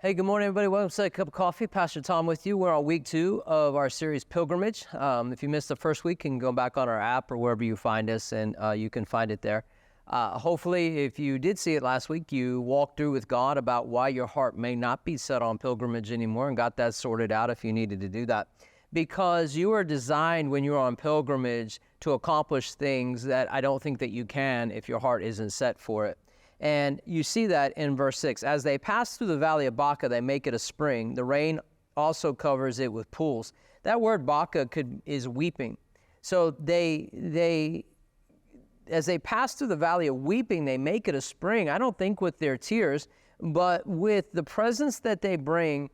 Hey, good morning, everybody. Welcome to A Cup of Coffee. Pastor Tom with you. We're on week 2 of our series, Pilgrimage. If you missed the first week, you can go back on our app or wherever you find us, and you can find it there. Hopefully, if you did see it last week, you walked through with God about why your heart may not be set on pilgrimage anymore and got that sorted out if you needed to do that. Because you are designed when you're on pilgrimage to accomplish things that I don't think that you can if your heart isn't set for it. And you see that in verse 6. As they pass through the valley of Baca, they make it a spring. The rain also covers it with pools. That word Baca is weeping. So as they pass through the valley of weeping, they make it a spring. I don't think with their tears, but with the presence that they bring,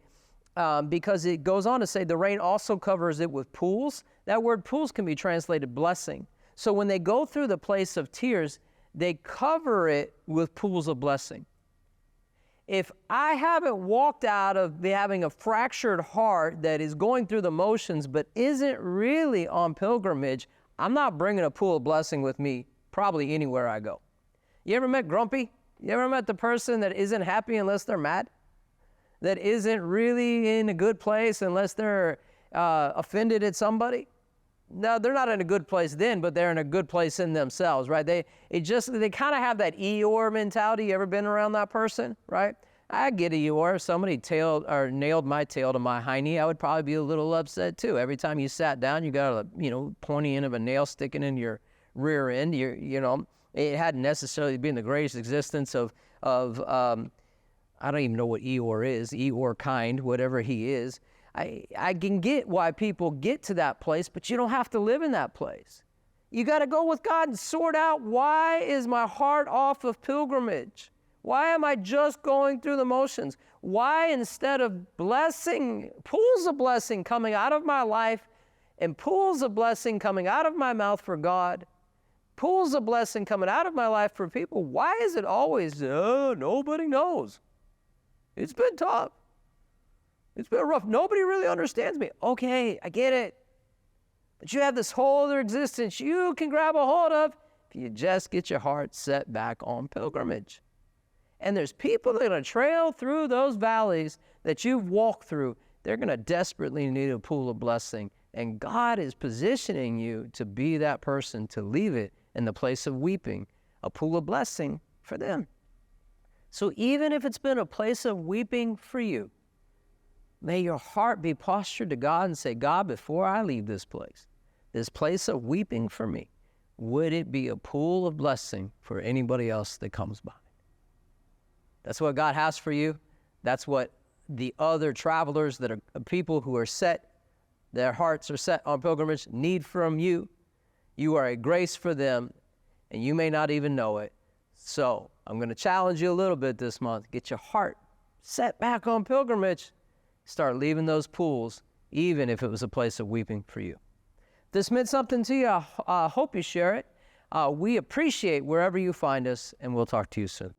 because it goes on to say the rain also covers it with pools. That word pools can be translated blessing. So when they go through the place of tears, they cover it with pools of blessing. If I haven't walked out of having a fractured heart that is going through the motions but isn't really on pilgrimage, I'm not bringing a pool of blessing with me probably anywhere I go. You ever met grumpy? You ever met the person that isn't happy unless they're mad? That isn't really in a good place unless they're offended at somebody? No, they're not in a good place then, but they're in a good place in themselves, right? They kind of have that Eeyore mentality. You ever been around that person, right? I get Eeyore. If somebody nailed my tail to my hiney, I would probably be a little upset too. Every time you sat down, you got a pointy end of a nail sticking in your rear end. It hadn't necessarily been the greatest existence of I don't even know what Eeyore is, Eeyore kind, whatever he is. I can get why people get to that place, but you don't have to live in that place. You got to go with God and sort out, why is my heart off of pilgrimage? Why am I just going through the motions? Why, instead of blessing, pools of blessing coming out of my life and pools of blessing coming out of my mouth for God, pools of blessing coming out of my life for people, why is it always, nobody knows? It's been tough. It's been rough. Nobody really understands me. Okay, I get it. But you have this whole other existence you can grab a hold of if you just get your heart set back on pilgrimage. And there's people that are going to trail through those valleys that you've walked through. They're going to desperately need a pool of blessing. And God is positioning you to be that person, to leave it in the place of weeping, a pool of blessing for them. So even if it's been a place of weeping for you, may your heart be postured to God and say, God, before I leave this place of weeping for me, would it be a pool of blessing for anybody else that comes by? That's what God has for you. That's what the other travelers that are people who are set, their hearts are set on pilgrimage, need from you. You are a grace for them, and you may not even know it. So I'm going to challenge you a little bit this month. Get your heart set back on pilgrimage. Start leaving those pools, even if it was a place of weeping for you. If this meant something to you, I hope you share it. We appreciate wherever you find us, and we'll talk to you soon.